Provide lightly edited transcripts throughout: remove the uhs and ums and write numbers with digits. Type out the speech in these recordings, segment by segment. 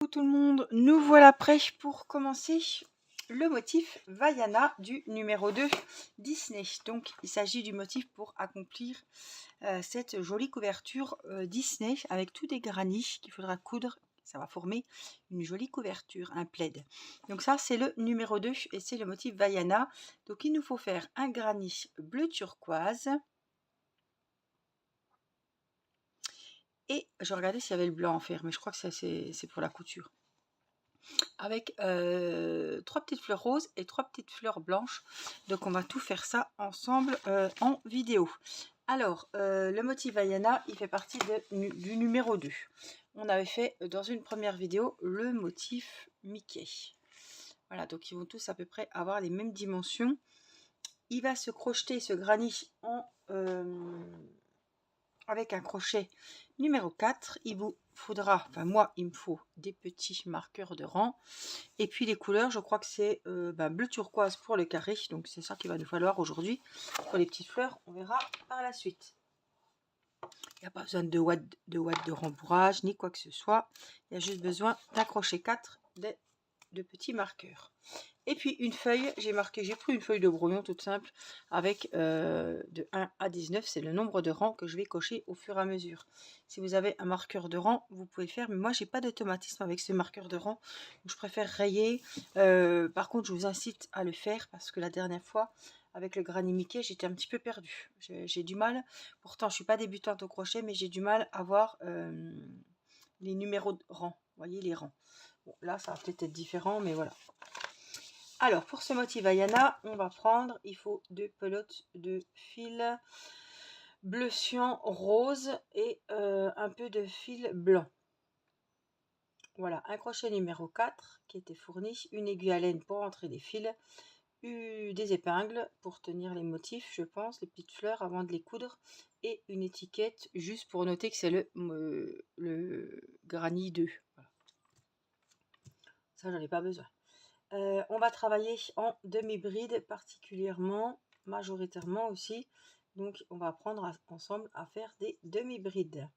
Coucou tout le monde, nous voilà prêts pour commencer le motif Vaiana du numéro 2 Disney. Donc il s'agit du motif pour accomplir cette jolie couverture Disney avec tous des granits qu'il faudra coudre. Ça va former une jolie couverture, un plaid. Donc ça c'est le numéro 2 et c'est le motif Vaiana. Donc il nous faut faire un granit bleu turquoise. Et je regardais s'il y avait le blanc à faire, mais je crois que ça c'est pour la couture. Avec 3 petites fleurs roses et 3 petites fleurs blanches. Donc on va tout faire ça ensemble en vidéo. Alors, le motif Vaiana, il fait partie du numéro 2. On avait fait dans une première vidéo le motif Mickey. Voilà, donc ils vont tous à peu près avoir les mêmes dimensions. Il va se crocheter ce granit avec un crochet numéro 4. Il vous faudra, enfin moi il me faut des petits marqueurs de rang. Et puis les couleurs, je crois que c'est bleu turquoise pour le carré. Donc c'est ça qu'il va nous falloir aujourd'hui. Pour les petites fleurs, on verra par la suite. Il n'y a pas besoin de ouate de rembourrage, ni quoi que ce soit. Il y a juste besoin d'un crochet 4 de petits marqueurs. Et puis une feuille, j'ai pris une feuille de brouillon toute simple avec de 1 à 19, c'est le nombre de rangs que je vais cocher au fur et à mesure. Si vous avez un marqueur de rang, vous pouvez le faire, mais moi j'ai pas d'automatisme avec ce marqueur de rang, donc je préfère rayer. Par contre, je vous incite à le faire parce que la dernière fois, avec le granit Mickey, j'étais un petit peu perdue. J'ai du mal, pourtant je suis pas débutante au crochet, mais j'ai du mal à voir les numéros de rang. Vous voyez les rangs. Bon, là, ça va peut-être être différent, mais voilà. Alors, pour ce motif Vaiana, on va prendre, il faut 2 pelotes de fil bleu cyan rose et un peu de fil blanc. Voilà, un crochet numéro 4 qui était fourni, une aiguille à laine pour entrer des fils, des épingles pour tenir les motifs, je pense, les petites fleurs avant de les coudre, et une étiquette juste pour noter que c'est le granit 2. Voilà. Ça, j'en ai pas besoin. On va travailler en demi-bride particulièrement, majoritairement aussi. Donc, on va apprendre ensemble à faire des demi-brides.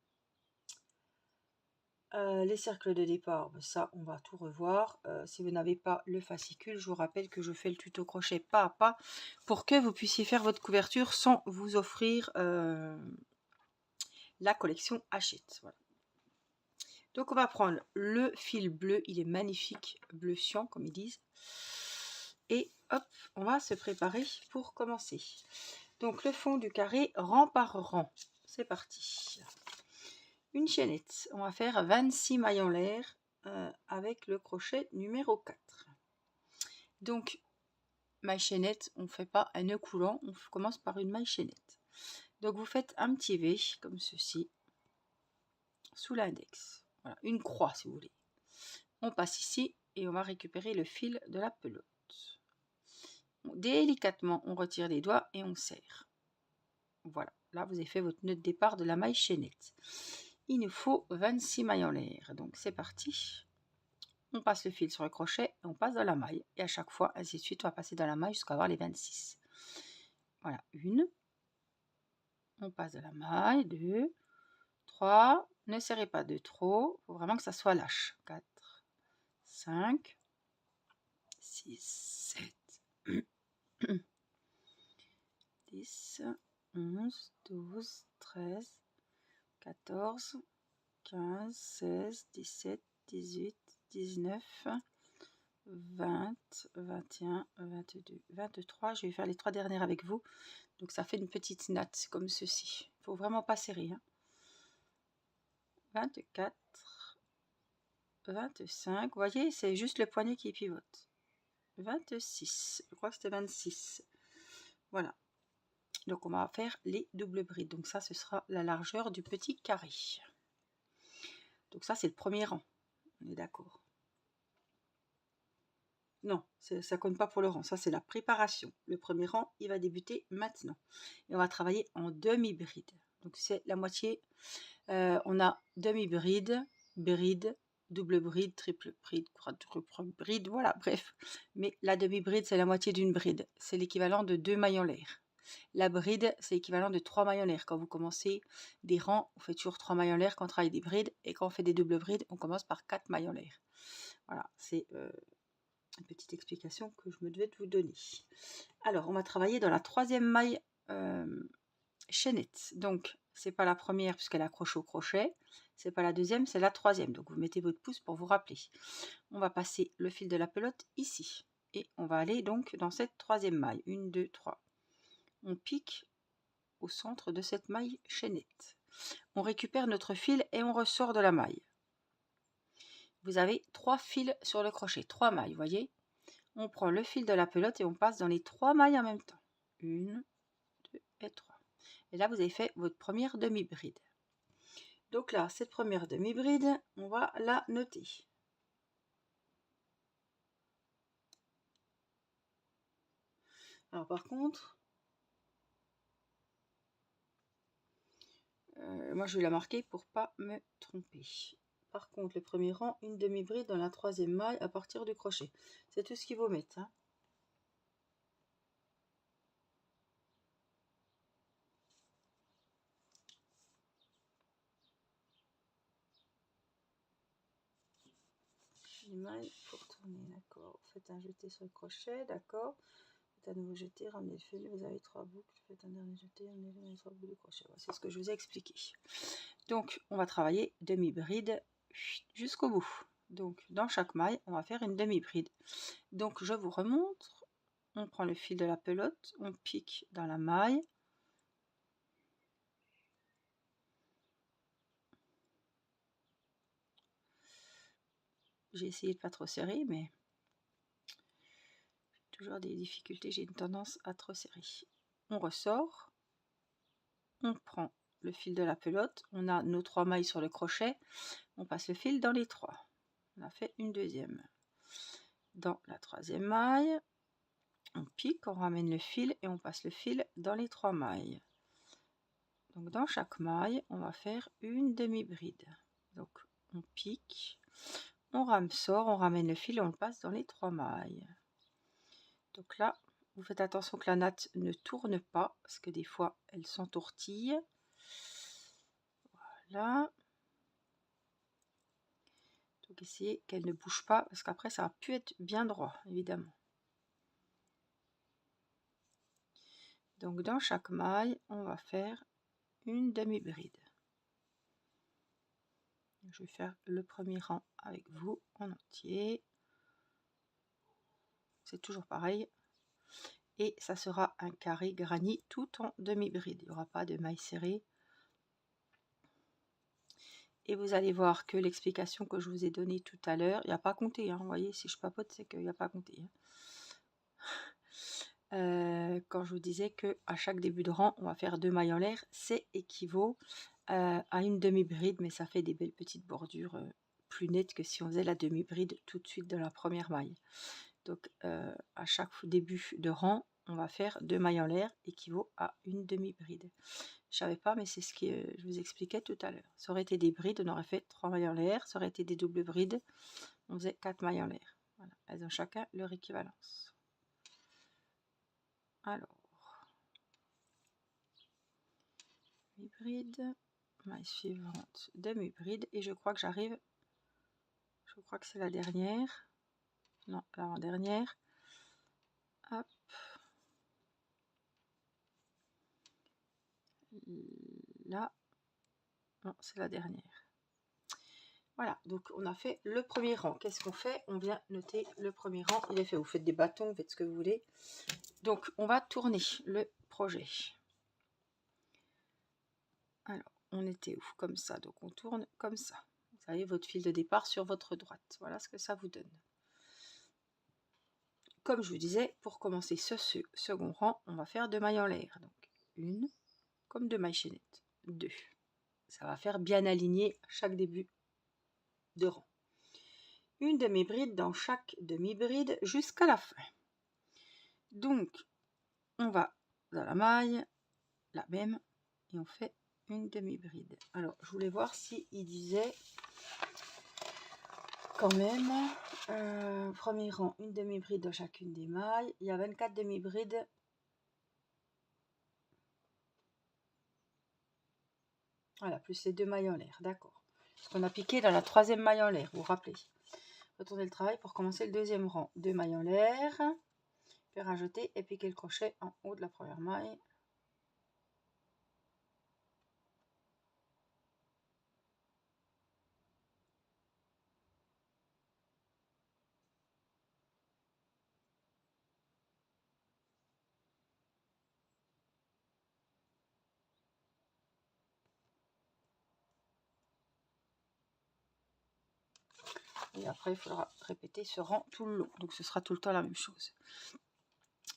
Les cercles de départ, ça, on va tout revoir. Si vous n'avez pas le fascicule, je vous rappelle que je fais le tuto crochet pas à pas pour que vous puissiez faire votre couverture sans vous offrir la collection Hachette. Voilà. Donc, on va prendre le fil bleu. Il est magnifique, bleu cyan, comme ils disent. Et hop, on va se préparer pour commencer. Donc le fond du carré, rang par rang. C'est parti. Une chaînette. On va faire 26 mailles en l'air avec le crochet numéro 4. Donc, maille chaînette, on ne fait pas un nœud coulant, on commence par une maille chaînette. Donc vous faites un petit V comme ceci sous l'index. Voilà, une croix si vous voulez. On passe ici et on va récupérer le fil de la pelote. Délicatement, on retire les doigts et on serre. Voilà, là vous avez fait votre nœud de départ de la maille chaînette. Il nous faut 26 mailles en l'air. Donc c'est parti. On passe le fil sur le crochet et on passe dans la maille. Et à chaque fois, ainsi de suite, on va passer dans la maille jusqu'à avoir les 26. Voilà, une. On passe dans la maille, 2, 3. Ne serrez pas de trop. Il faut vraiment que ça soit lâche. 4, 5, 6, 7, 10, 11, 12, 13, 14, 15, 16, 17, 18, 19, 20, 21, 22, 23. Je vais faire les 3 dernières avec vous. Donc ça fait une petite natte comme ceci. Il ne faut vraiment pas serrer. 24, 25. Vous voyez, c'est juste le poignet qui pivote. 26. Je crois que c'était 26. Voilà. Donc on va faire les doubles brides. Donc ça, ce sera la largeur du petit carré. Donc ça, c'est le premier rang. On est d'accord. Non, ça compte pas pour le rang. Ça, c'est la préparation. Le premier rang, il va débuter maintenant. Et on va travailler en demi-bride. Donc c'est la moitié. On a demi-bride, bride, double bride, triple bride, quadruple bride, voilà, bref. Mais la demi-bride, c'est la moitié d'une bride. C'est l'équivalent de 2 mailles en l'air. La bride, c'est équivalent de 3 mailles en l'air. Quand vous commencez des rangs, on fait toujours 3 mailles en l'air quand on travaille des brides. Et quand on fait des doubles brides, on commence par 4 mailles en l'air. Voilà, c'est une petite explication que je me devais de vous donner. Alors, on va travailler dans la 3e maille chaînette. Donc, c'est pas la première puisqu'elle accroche au crochet. C'est pas la 2e, c'est la 3e. Donc, vous mettez votre pouce pour vous rappeler. On va passer le fil de la pelote ici. Et on va aller donc dans cette 3e maille. 1, 2, 3. On pique au centre de cette maille chaînette. On récupère notre fil et on ressort de la maille. Vous avez 3 fils sur le crochet, 3 mailles, voyez. On prend le fil de la pelote et on passe dans les 3 mailles en même temps. 1, 2 et 3. Et là, vous avez fait votre première demi-bride. Donc là, cette première demi-bride, on va la noter. Alors par contre, moi je vais la marquer pour pas me tromper. Par contre, le premier rang, une demi-bride dans la 3e maille à partir du crochet. C'est tout ce qu'il faut mettre. Hein. Une maille pour tourner, d'accord. Faites un jeté sur le crochet, d'accord. Faites un nouveau jeté, ramenez le fil, vous avez 3 boucles. Faites un dernier jeté, ramenez les 3 boucles de crochet. Voilà, c'est ce que je vous ai expliqué. Donc, on va travailler demi-bride jusqu'au bout. Donc, dans chaque maille, on va faire une demi-bride. Donc, je vous remontre. On prend le fil de la pelote, on pique dans la maille. J'ai essayé de pas trop serrer, mais j'ai toujours des difficultés. J'ai une tendance à trop serrer. On ressort. On prend le fil de la pelote. On a nos 3 mailles sur le crochet. On passe le fil dans les 3. On a fait une deuxième. Dans la 3e maille, on pique, on ramène le fil et on passe le fil dans les 3 mailles. Donc dans chaque maille, on va faire une demi-bride. Donc on pique, on ressort, on ramène le fil et on le passe dans les 3 mailles. Donc là, vous faites attention que la natte ne tourne pas, parce que des fois, elle s'entortille. Voilà. Donc essayez qu'elle ne bouge pas, parce qu'après, ça va plus être bien droit, évidemment. Donc dans chaque maille, on va faire une demi-bride. Je vais faire le premier rang avec vous en entier. C'est toujours pareil. Et ça sera un carré granit tout en demi-bride. Il n'y aura pas de maille serrée. Et vous allez voir que l'explication que je vous ai donnée tout à l'heure, il n'y a pas compté. Hein, vous voyez, si je papote, c'est qu'il n'y a pas compté. Hein. Quand je vous disais qu'à chaque début de rang, on va faire 2 mailles en l'air, c'est équivaut à une demi-bride, mais ça fait des belles petites bordures plus nettes que si on faisait la demi-bride tout de suite dans la première maille. Donc à chaque début de rang, on va faire 2 mailles en l'air, équivaut à une demi-bride. Je savais pas, mais c'est ce que je vous expliquais tout à l'heure. Ça aurait été des brides, on aurait fait 3 mailles en l'air. Ça aurait été des doubles brides, on faisait 4 mailles en l'air. Voilà, elles ont chacun leur équivalence. Alors, demi-bride, maille suivante, demi-bride, et je crois que j'arrive, je crois que c'est la dernière, non, l'avant-dernière. Hop. Là, non, c'est la dernière. Voilà, donc on a fait le premier rang. Qu'est-ce qu'on fait? On vient noter le premier rang. Il est fait. Vous faites des bâtons, vous faites ce que vous voulez. Donc on va tourner le projet. Alors, on était où? Comme ça. Donc on tourne comme ça. Vous avez votre fil de départ sur votre droite. Voilà ce que ça vous donne. Comme je vous disais, pour commencer ce second rang, on va faire 2 mailles en l'air. Donc une, comme 2 mailles chaînettes. 2. Ça va faire bien aligné à chaque début de rang. Une demi-bride dans chaque demi-bride jusqu'à la fin. Donc, on va dans la maille, la même, et on fait une demi-bride. Alors, je voulais voir si il disait quand même, premier rang, une demi-bride dans chacune des mailles. Il y a 24 demi-brides Voilà, plus les 2 mailles en l'air, d'accord. Ce qu'on a piqué dans la 3e maille en l'air, vous vous rappelez. Retournez le travail pour commencer le 2e rang. 2 mailles en l'air, puis rajouter et piquer le crochet en haut de la première maille. Et après, il faudra répéter ce rang tout le long. Donc, ce sera tout le temps la même chose.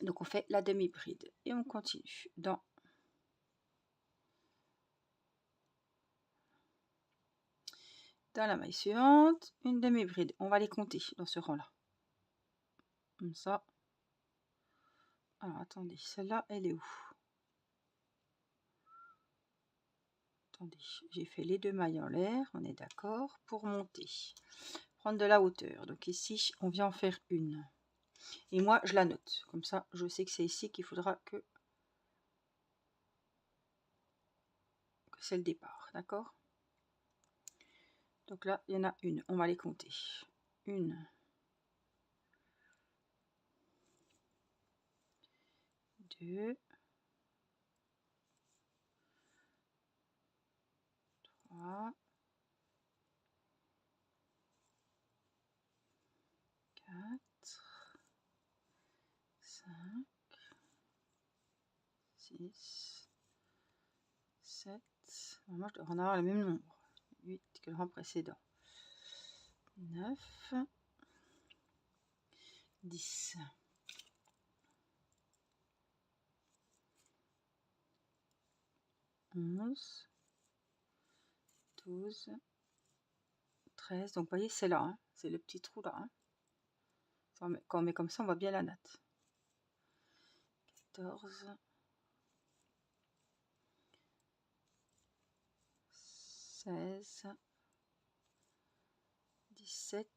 Donc, on fait la demi-bride. Et on continue dans la maille suivante. Une demi-bride. On va les compter dans ce rang-là. Comme ça. Alors, attendez. Celle-là, elle est où? Attendez. J'ai fait les 2 mailles en l'air. On est d'accord. Pour monter. Prendre de la hauteur. Donc, ici, on vient en faire une. Et moi, je la note. Comme ça, je sais que c'est ici qu'il faudra que c'est le départ. D'accord? Donc là, il y en a une. On va les compter. 1, 2, 3, 4, 5, 6, 7. Moi, je devrais en avoir le même nombre. 8 que le rang précédent. 9, 10. 11, 12, 13. Donc, vous voyez, c'est là. Hein. C'est le petit trou là. Hein. Quand on met comme ça, on voit bien la natte. 14, 16, 17,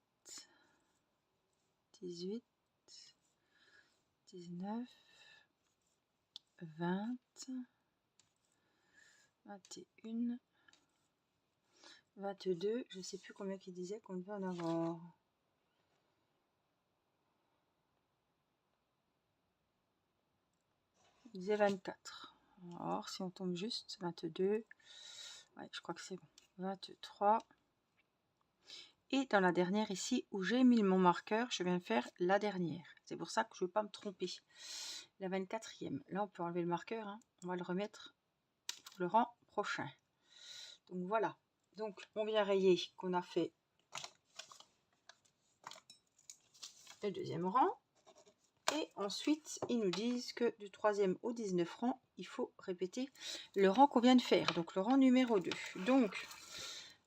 18, 19, 20, 21, 22. Je ne sais plus combien qui disait qu'on devait en avoir. Il disait 24. Alors, si on tombe juste, 22. Ouais, je crois que c'est bon. 23. Et dans la dernière ici, où j'ai mis mon marqueur, je viens de faire la dernière. C'est pour ça que je ne veux pas me tromper. La 24e. Là, on peut enlever le marqueur. Hein. On va le remettre pour le rang prochain. Donc, voilà. Donc, on vient rayer qu'on a fait le 2e rang. Et ensuite, ils nous disent que du 3e au 19 rang, il faut répéter le rang qu'on vient de faire. Donc, le rang numéro 2. Donc,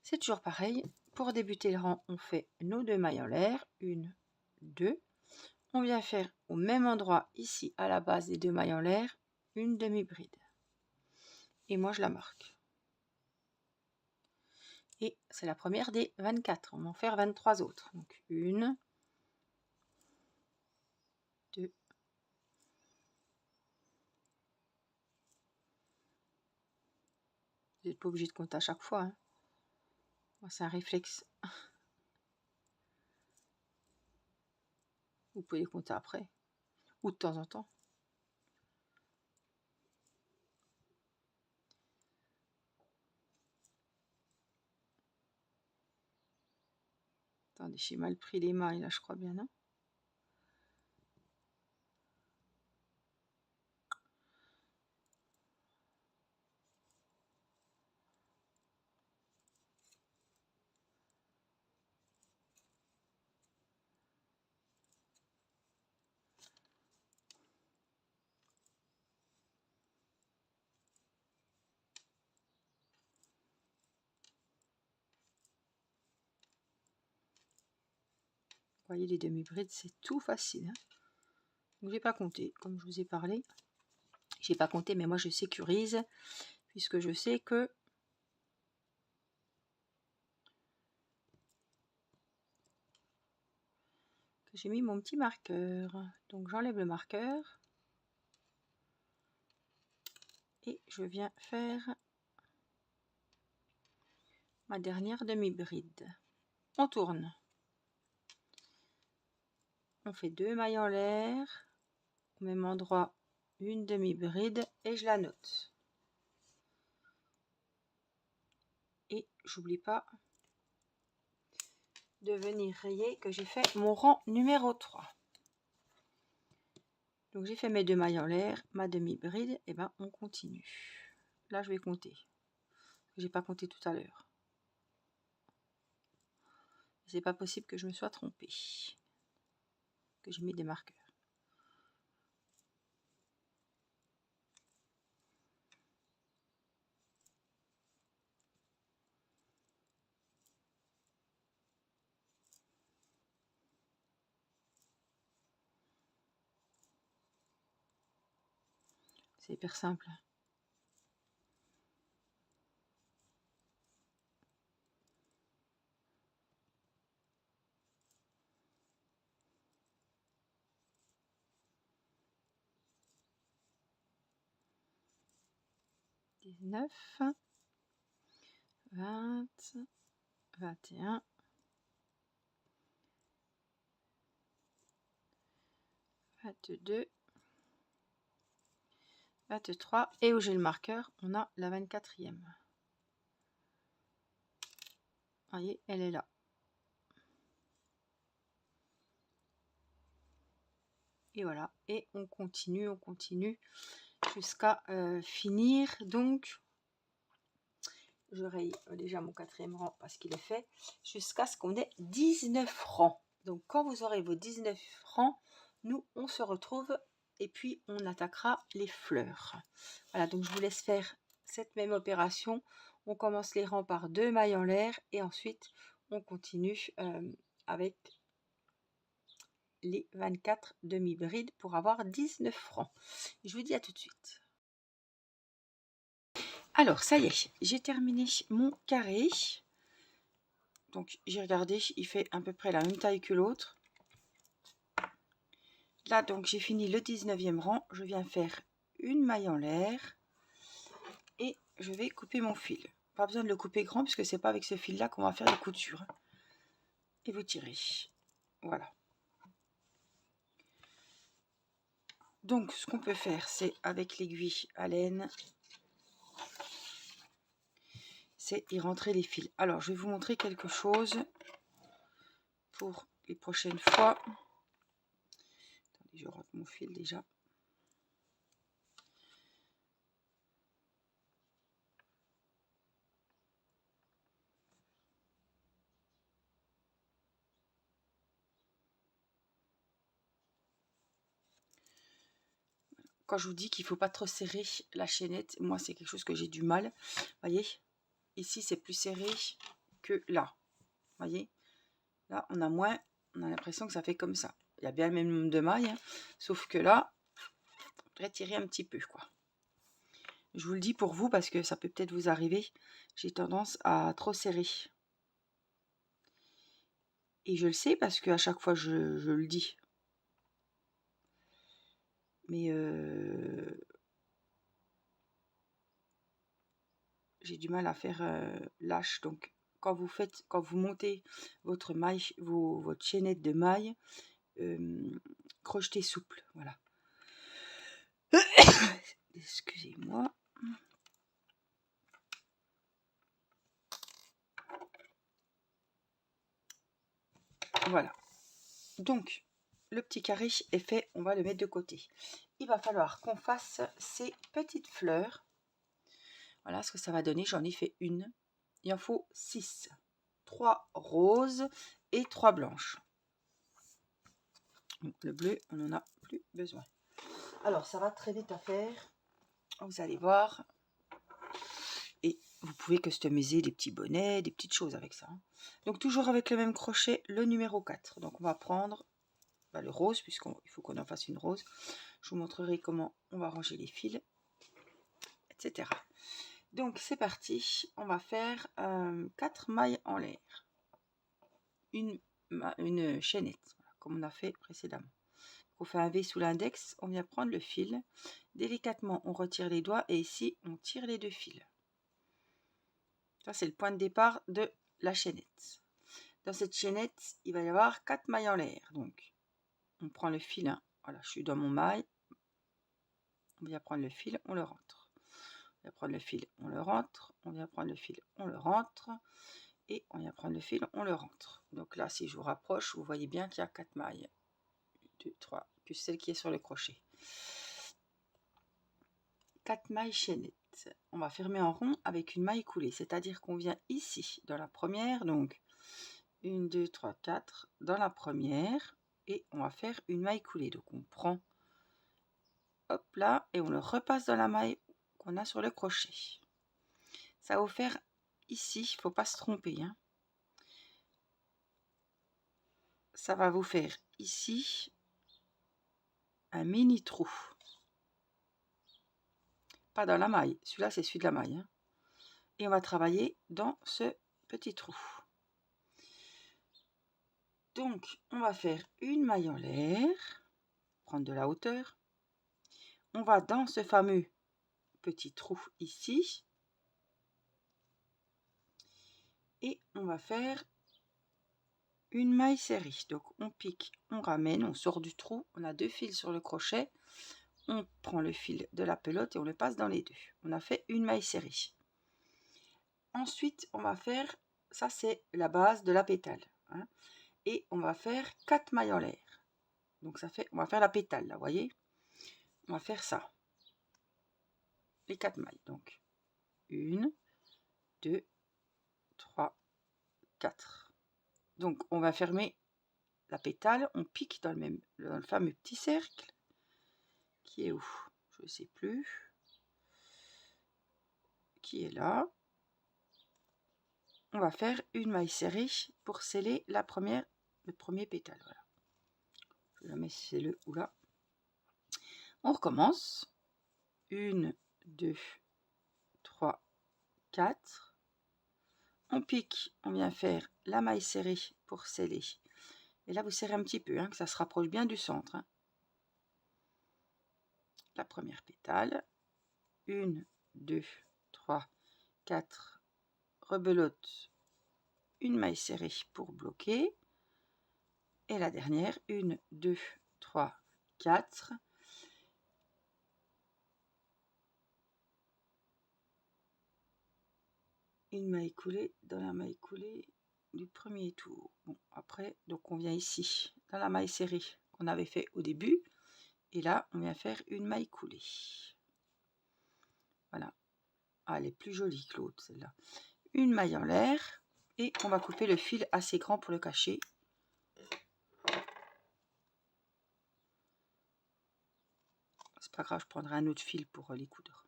c'est toujours pareil. Pour débuter le rang, on fait nos 2 mailles en l'air. 1, 2. On vient faire au même endroit, ici, à la base des 2 mailles en l'air, une demi-bride. Et moi, je la marque. Et c'est la première des 24. On va en faire 23 autres. Donc, 1, 2, vous n'êtes pas obligé de compter à chaque fois. Hein. Moi, c'est un réflexe. Vous pouvez les compter après. Ou de temps en temps. Attendez, j'ai mal pris les mailles, là, je crois bien, non? Vous voyez, les demi-brides, c'est tout facile. Hein. Donc, j'ai pas compté, comme je vous ai parlé. J'ai pas compté, mais moi, je sécurise, puisque je sais que j'ai mis mon petit marqueur. Donc, j'enlève le marqueur. Et je viens faire ma dernière demi-bride. On tourne. On fait 2 mailles en l'air, au même endroit une demi-bride et je la note. Et j'oublie pas de venir rayer que j'ai fait mon rang numéro 3. Donc j'ai fait mes 2 mailles en l'air, ma demi-bride, et ben on continue. Là je vais compter. J'ai pas compté tout à l'heure. C'est pas possible que je me sois trompée. Que j'ai mis des marqueurs. C'est hyper simple. « 19, 20, 21, 22, 23. Et où j'ai le marqueur, on a la 24e. Voyez, elle est là. Et voilà. Et on continue jusqu'à finir. Donc, je raye déjà mon 4e rang parce qu'il est fait. Jusqu'à ce qu'on ait 19 rangs. Donc, quand vous aurez vos 19 rangs, nous, on se retrouve et puis on attaquera les fleurs. Voilà, donc je vous laisse faire cette même opération. On commence les rangs par 2 mailles en l'air et ensuite on continue avec les 24 demi-brides pour avoir 19 francs. Je vous dis à tout de suite. Alors, ça y est, j'ai terminé mon carré. Donc, j'ai regardé, il fait à peu près la même taille que l'autre. Là, donc, j'ai fini le 19e rang. Je viens faire une maille en l'air et je vais couper mon fil. Pas besoin de le couper grand puisque c'est pas avec ce fil-là qu'on va faire les coutures. Et vous tirez. Voilà. Donc, ce qu'on peut faire, c'est avec l'aiguille à laine, c'est y rentrer les fils. Alors, je vais vous montrer quelque chose pour les prochaines fois. Attendez, je rentre mon fil déjà. Quand je vous dis qu'il ne faut pas trop serrer la chaînette, moi c'est quelque chose que j'ai du mal. Voyez, ici c'est plus serré que là. Voyez, là on a moins, on a l'impression que ça fait comme ça. Il y a bien le même nombre de mailles, hein, sauf que là, il faudrait tirer un petit peu, quoi. Je vous le dis pour vous parce que ça peut peut-être vous arriver. J'ai tendance à trop serrer. Et je le sais parce qu'à chaque fois je le dis. Mais j'ai du mal à faire lâche. Donc quand vous montez votre maille, votre chaînette de maille, crochetez souple. Voilà. Excusez-moi. Voilà. Donc le petit carré est fait, on va le mettre de côté. Il va falloir qu'on fasse ces petites fleurs. Voilà ce que ça va donner. J'en ai fait une. Il en faut 6. 3 roses et 3 blanches. Donc, le bleu, on n'en a plus besoin. Alors, ça va très vite à faire. Vous allez voir. Et vous pouvez customiser des petits bonnets, des petites choses avec ça. Donc, toujours avec le même crochet, le numéro 4. Donc, on va prendre le rose, puisqu'il faut qu'on en fasse une rose. Je vous montrerai comment on va ranger les fils, etc. Donc, c'est parti. On va faire 4 mailles en l'air. Une chaînette, comme on a fait précédemment. On fait un V sous l'index, on vient prendre le fil. Délicatement, on retire les doigts et ici, on tire les 2 fils. Ça, c'est le point de départ de la chaînette. Dans cette chaînette, il va y avoir 4 mailles en l'air. Donc, on prend le fil. Hein. Voilà, je suis dans mon maille. On vient prendre le fil, on le rentre. On vient prendre le fil, on le rentre. On vient prendre le fil, on le rentre. Et on vient prendre le fil, on le rentre. Donc là, si je vous rapproche, vous voyez bien qu'il y a 4 mailles. 2, 3, plus celle qui est sur le crochet. 4 mailles chaînettes. On va fermer en rond avec une maille coulée, c'est-à-dire qu'on vient ici dans la première, donc 1, 2, 3, 4 dans la première, et on va faire une maille coulée. Donc on prend, hop là, et on le repasse dans la maille qu'on a sur le crochet. Ça va vous faire ici, il ne faut pas se tromper. Hein. Ça va vous faire ici un mini trou. Pas dans la maille, celui-là c'est celui de la maille. Hein. Et on va travailler dans ce petit trou. Donc, on va faire une maille en l'air, prendre de la hauteur. On va dans ce fameux petit trou ici. Et on va faire une maille serrée. Donc, on pique, on ramène, on sort du trou. On a 2 fils sur le crochet. On prend le fil de la pelote et on le passe dans les 2. On a fait une maille serrée. Ensuite, on va faire, ça c'est la base de la pétale. Hein, et on va faire 4 mailles en l'air. Donc, ça fait, on va faire la pétale là, vous voyez. On va faire ça. Les 4 mailles. Donc, 1, 2, 3, 4. Donc, on va fermer la pétale. On pique dans le fameux petit cercle. Qui est où? Je ne sais plus. Qui est là. On va faire une maille serrée pour sceller le premier pétale. Voilà. Je la mets c'est le ou là. On recommence. 1, 2, 3, 4. On pique, on vient faire la maille serrée pour sceller. Et là, vous serrez un petit peu, hein, que ça se rapproche bien du centre. Hein. La première pétale. 1, 2, 3, 4. Rebelote. Une maille serrée pour bloquer. Et la dernière. 1, 2, 3, 4. Une maille coulée dans la maille coulée du premier tour. Bon, après, donc on vient ici, dans la maille serrée qu'on avait fait au début. Et là, on vient faire une maille coulée. Voilà. Ah, elle est plus jolie que l'autre, celle-là. Une maille en l'air. Et on va couper le fil assez grand pour le cacher. C'est pas grave, je prendrai un autre fil pour les coudre.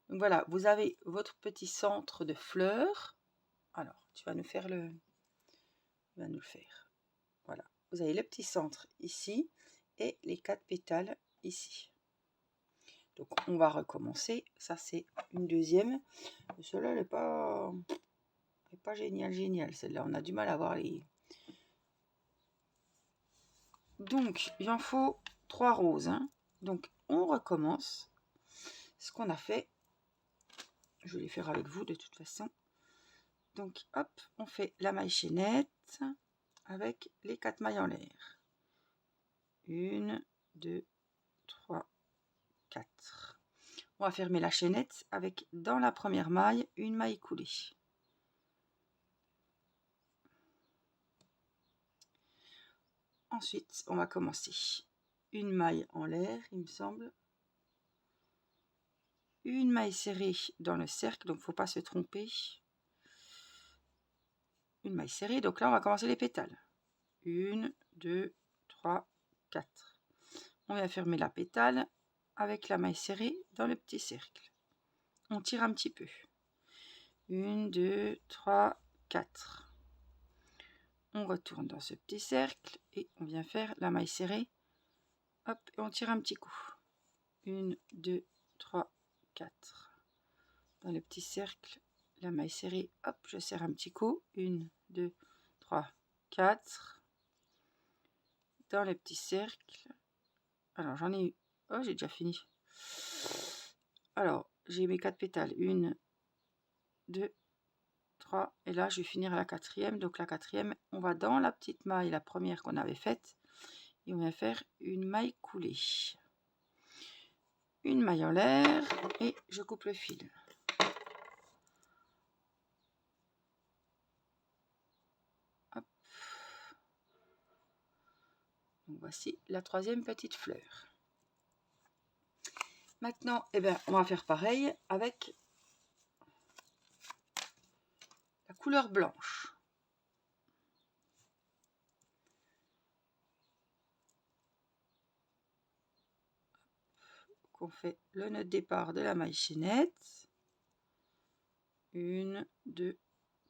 Donc voilà, vous avez votre petit centre de fleurs. Alors, tu vas nous faire le... Tu vas nous le faire. Voilà. Vous avez le petit centre ici et les 4 pétales ici. Donc, on va recommencer. Ça, c'est une deuxième. Celle-là, elle n'est pas géniale. Celle-là, on a du mal à voir les... Donc, il en faut 3 roses. Hein. Donc, on recommence ce qu'on a fait. Je vais les faire avec vous de toute façon. Donc, hop, on fait la maille chaînette avec les 4 mailles en l'air. 1, 2, 3, 4. On va fermer la chaînette avec, dans la première maille, une maille coulée. Ensuite, on va commencer une maille en l'air, il me semble. Une maille serrée dans le cercle, donc il ne faut pas se tromper. Une maille serrée, donc là, on va commencer les pétales. 1, 2, 3, 4. On vient fermer la pétale avec la maille serrée dans le petit cercle. On tire un petit peu. 1, 2, 3, 4. On retourne dans ce petit cercle et on vient faire la maille serrée. Hop, et on tire un petit coup. 1, 2, 3, 4. Dans le petit cercle, la maille serrée, hop, je serre un petit coup. 1, 2, 3, 4. Dans le petit cercle. Alors, j'en ai eu. Oh, j'ai déjà fini. Alors, j'ai mes 4 pétales. 1, 2, 3 et là je vais finir la quatrième. Donc la quatrième, on va dans la petite maille, la première qu'on avait faite, et on va faire une maille coulée, une maille en l'air et je coupe le fil. Hop. Donc voici la troisième petite fleur. Maintenant, eh ben, on va faire pareil avec la couleur blanche. Donc on fait le nœud de départ de la maille chaînette. 1, 2,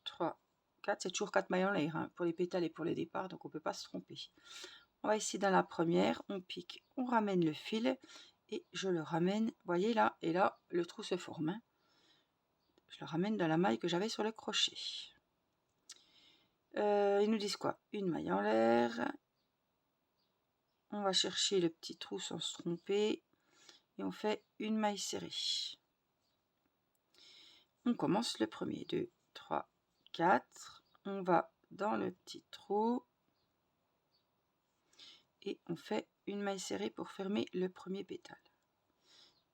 3, 4. C'est toujours 4 mailles en l'air hein, pour les pétales et pour les départs, donc on ne peut pas se tromper. On va ici dans la première, on pique, on ramène le fil et je le ramène, voyez là, et là le trou se forme. Hein. Je le ramène dans la maille que j'avais sur le crochet. Ils nous disent quoi? Une maille en l'air. On va chercher le petit trou sans se tromper et on fait une maille serrée. On commence le premier, 2, 3, 4. On va dans le petit trou et on fait une maille serrée pour fermer le premier pétale.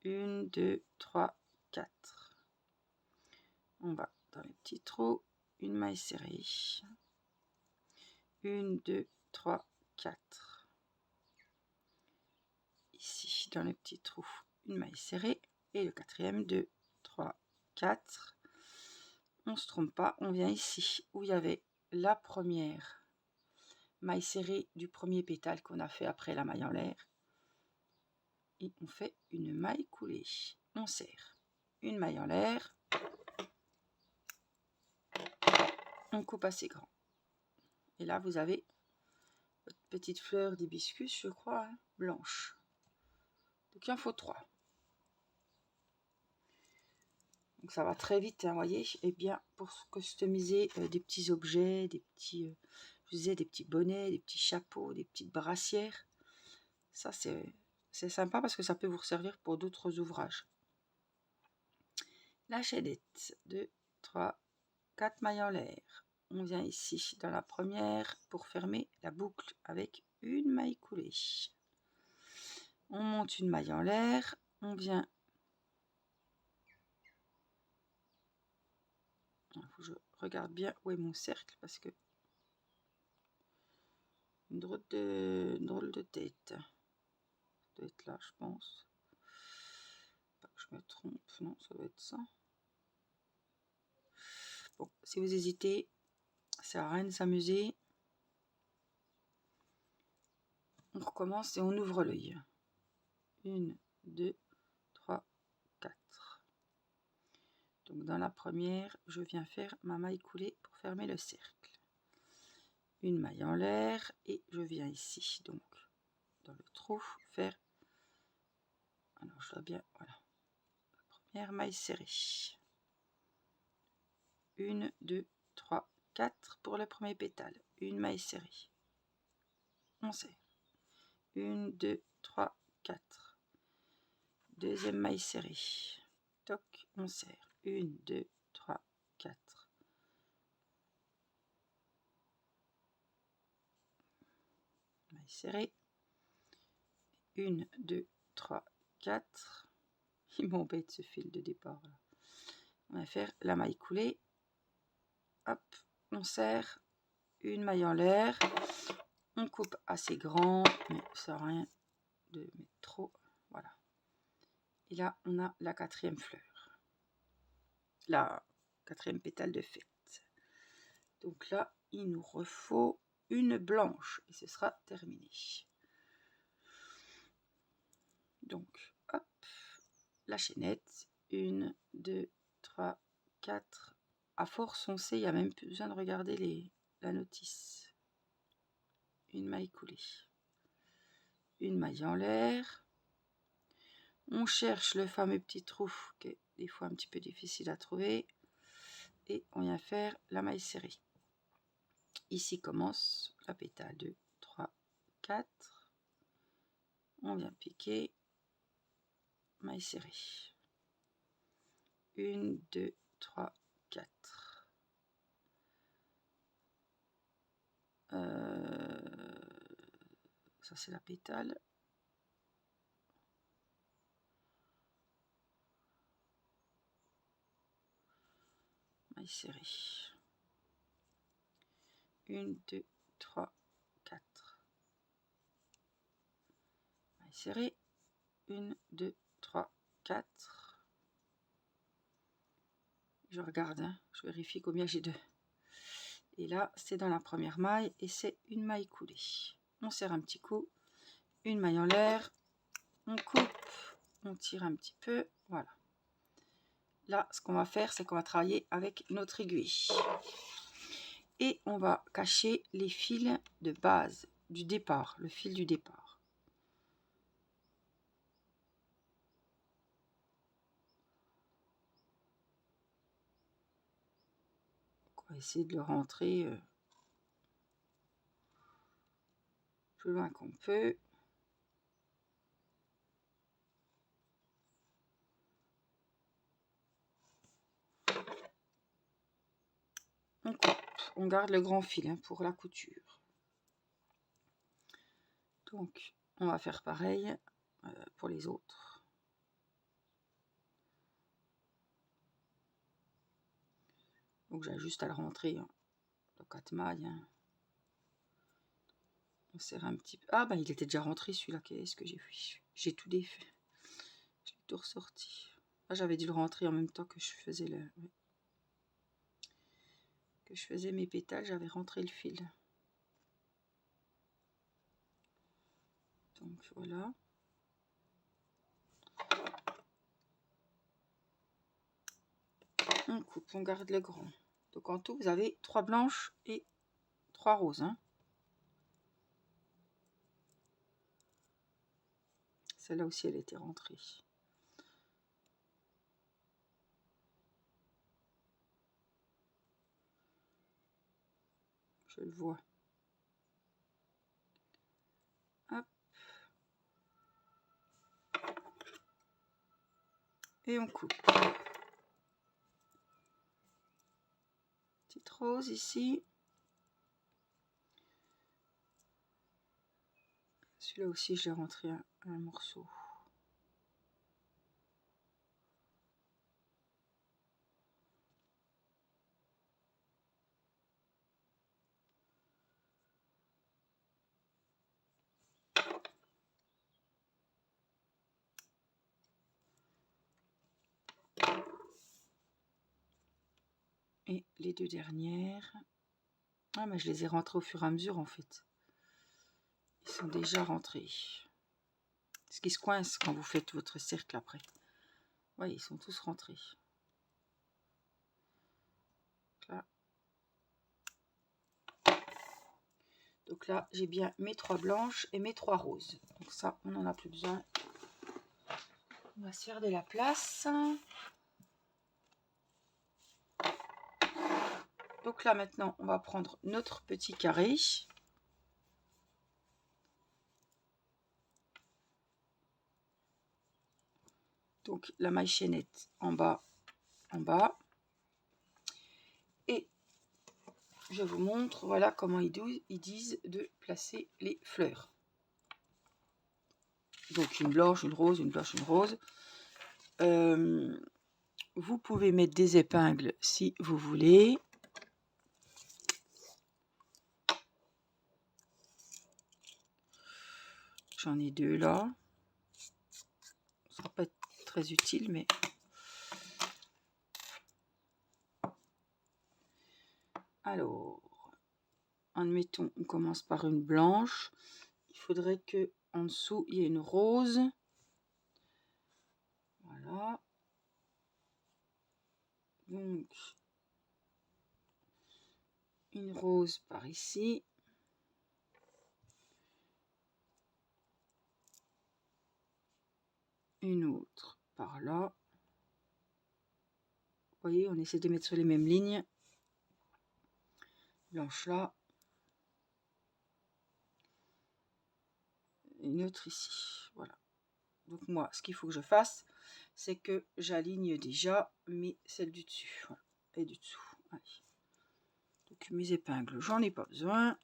1, 2, 3, 4. On va dans le petit trou, une maille serrée. 1, 2, 3, 4. Ici, dans le petit trou, une maille serrée. Et le quatrième, 2, 3, 4. On ne se trompe pas, on vient ici où il y avait la première maille serrée du premier pétale qu'on a fait après la maille en l'air. Et on fait une maille coulée. On serre une maille en l'air. On coupe assez grand. Et là, vous avez votre petite fleur d'hibiscus, je crois, hein, blanche. Donc, il en faut 3. Donc, ça va très vite, hein, voyez. Et bien, pour customiser des petits objets, des petits, je disais, des petits bonnets, des petits chapeaux, des petites brassières. Ça, c'est sympa parce que ça peut vous servir pour d'autres ouvrages. La chaînette, 2, 3, 4 mailles en l'air. On vient ici dans la première pour fermer la boucle avec une maille coulée. On monte une maille en l'air, on vient. Il faut que je regarde bien où est mon cercle parce que une drôle de tête. Ça doit être là, je pense. Pas que je me trompe, non, ça doit être ça. Bon, si vous hésitez, ça sert à rien de s'amuser. On recommence et on ouvre l'œil. 1, 2, 3, 4. Donc dans la première, je viens faire ma maille coulée pour fermer le cercle. Une maille en l'air et je viens ici, donc dans le trou, faire. Alors je dois bien, voilà. La première maille serrée. 1, 2, 3, 4 pour le premier pétale. Une maille serrée. On serre. 1, 2, 3, 4. Deuxième maille serrée. Toc, on serre. 1, 2, 3, 4. Maille serrée. 1, 2, 3, 4. Il m'embête ce fil de départ. Là. On va faire la maille coulée. Hop, on serre. Une maille en l'air. On coupe assez grand, mais ça sert à rien de mettre trop. Voilà. Et là, on a la quatrième fleur. La quatrième pétale de fête. Donc là, il nous refaut une blanche et ce sera terminé. Donc, hop, la chaînette. 1, 2, 3, 4. À force, on sait, il n'y a même plus besoin de regarder la notice. Une maille coulée. Une maille en l'air. On cherche le fameux petit trou qui est des fois un petit peu difficile à trouver. Et on vient faire la maille serrée. Ici commence la pétale 2, 3, 4. On vient piquer. Maille serrée. 1, 2, 3, 4. Ça c'est la pétale. Maille serrée. 1, 2, 3, 4. Maille serrée. 1, 2, 3, 4. Je regarde, hein, je vérifie combien j'ai de. Et là, c'est dans la première maille et c'est une maille coulée. On serre un petit coup, une maille en l'air, on coupe, on tire un petit peu, voilà. Là, ce qu'on va faire, c'est qu'on va travailler avec notre aiguille. Et on va cacher les fils de base, du départ, le fil du départ. On va essayer de le rentrer plus loin qu'on peut. On coupe, on garde le grand fil hein, pour la couture. Donc, on va faire pareil pour les autres. Donc, j'ai juste à le rentrer hein, dans 4 mailles. Hein. On serre un petit peu. Ah, bah, il était déjà rentré celui-là. Qu'est-ce que j'ai fait? J'ai tout défait. J'ai tout ressorti. Ah, j'avais dû le rentrer en même temps que je faisais le... Oui. Que je faisais mes pétales, j'avais rentré le fil. Donc, voilà. On coupe, on garde le grand. Donc en tout, vous avez 3 blanches et 3 roses. Hein. Celle-là aussi, elle était rentrée. Je le vois. Hop. Et on coupe. Petite rose ici. Celui-là aussi, je l'ai rentré un morceau. Et les 2 dernières. Ah, mais je les ai rentrées au fur et à mesure, en fait. Ils sont déjà rentrés. Ce qui se coince quand vous faites votre cercle après. Oui, ils sont tous rentrés. Là. Donc là, j'ai bien mes 3 blanches et mes 3 roses. Donc ça, on n'en a plus besoin. On va se faire de la place. Donc là, maintenant, on va prendre notre petit carré. Donc la maille chaînette en bas. Et je vous montre, voilà comment ils disent de placer les fleurs. Donc une blanche, une rose, une blanche, une rose. Vous pouvez mettre des épingles si vous voulez. J'en ai 2 là. Ça ne va pas être très utile, mais... Alors, admettons, on commence par une blanche. Il faudrait que en dessous, il y ait une rose. Voilà. Donc, une rose par ici. Une autre par là. Vous voyez, on essaie de mettre sur les mêmes lignes. Blanche là. Une autre ici. Voilà. Donc moi, ce qu'il faut que je fasse, c'est que j'aligne déjà celles du dessus. Voilà. Et du dessous. Allez. Donc mes épingles, j'en ai pas besoin.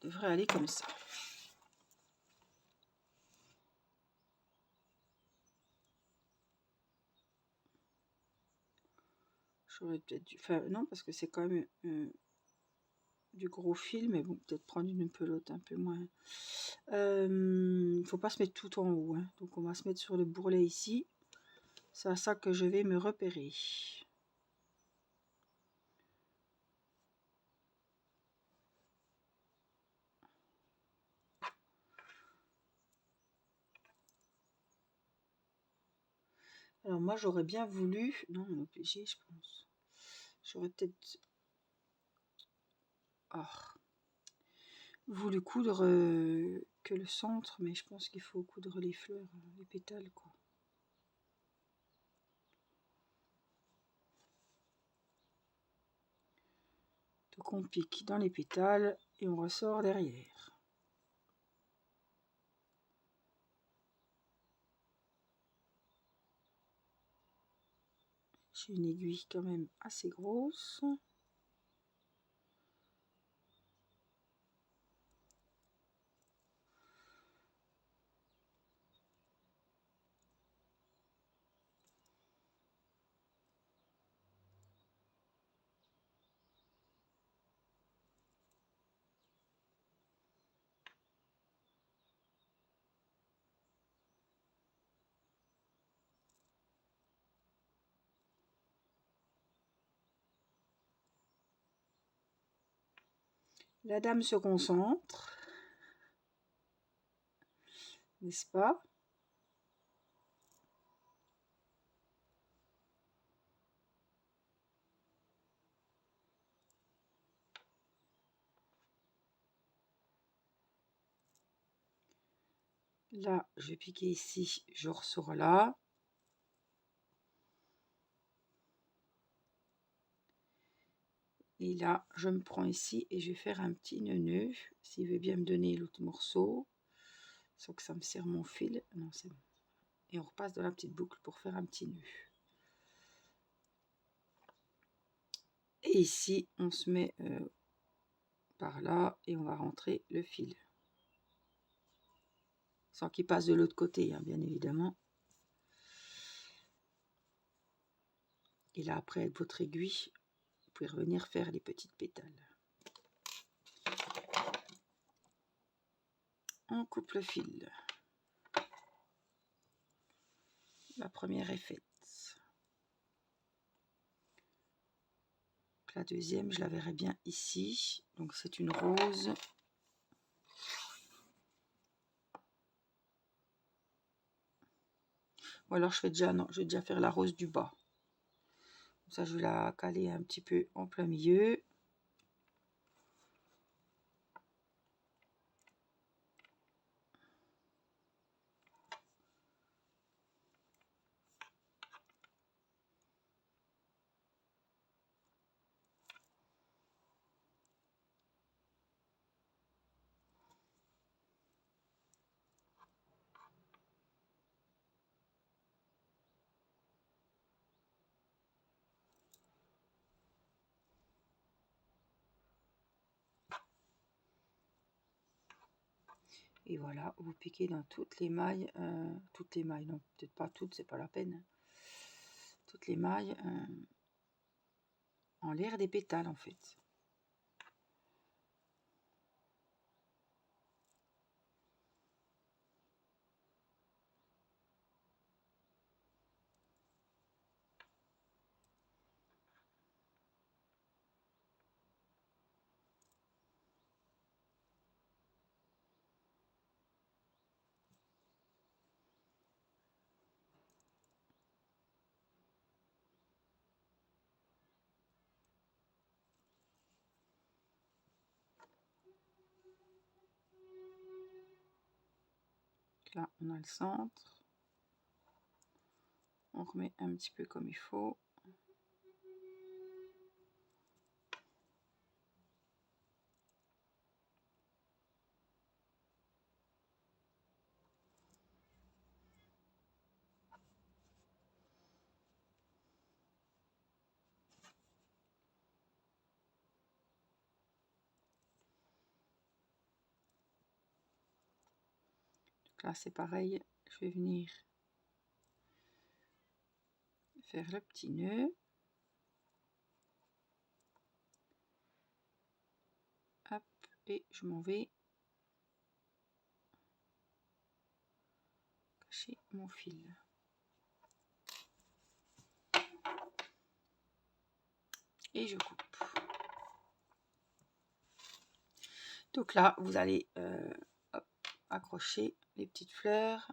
devrait aller comme ça. J'aurais peut-être dû... Enfin, non, parce que c'est quand même du gros fil, mais bon, peut-être prendre une pelote un peu moins. Faut pas se mettre tout en haut, hein. Donc on va se mettre sur le bourrelet ici. C'est à ça que je vais me repérer. Alors moi j'aurais bien voulu, non on est obligé je pense, j'aurais peut-être voulu coudre que le centre, mais je pense qu'il faut coudre les fleurs, les pétales quoi. Donc on pique dans les pétales et on ressort derrière. J'ai une aiguille quand même assez grosse. La dame se concentre, n'est-ce pas? Là, je vais piquer ici, je ressors là. Et là, je me prends ici et je vais faire un petit nœud. S'il veut bien me donner l'autre morceau, sans que ça me serre mon fil. Non, c'est bon. Et on repasse dans la petite boucle pour faire un petit nœud. Et ici, on se met par là et on va rentrer le fil. Sans qu'il passe de l'autre côté, hein, bien évidemment. Et là, après, avec votre aiguille, vous pouvez revenir faire les petites pétales. On coupe le fil. La première est faite. La deuxième, je la verrai bien ici. Donc c'est une rose. Ou alors je fais déjà, non, je vais déjà faire la rose du bas. Comme ça, je vais la caler un petit peu en plein milieu. Et voilà, vous piquez dans toutes les mailles, non, peut-être pas toutes, c'est pas la peine. Toutes les mailles en l'air des pétales en fait. Là, on a le centre. On remet un petit peu comme il faut. là c'est pareil, je vais venir faire le petit nœud. Hop, et je m'en vais cacher mon fil. Et je coupe. Donc là, vous allez hop, accrocher les petites fleurs.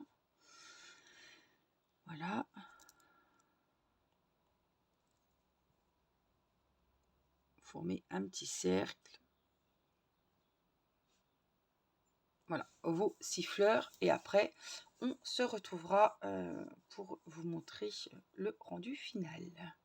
Voilà. Former un petit cercle. Voilà, vos 6 fleurs. Et après, on se retrouvera pour vous montrer le rendu final.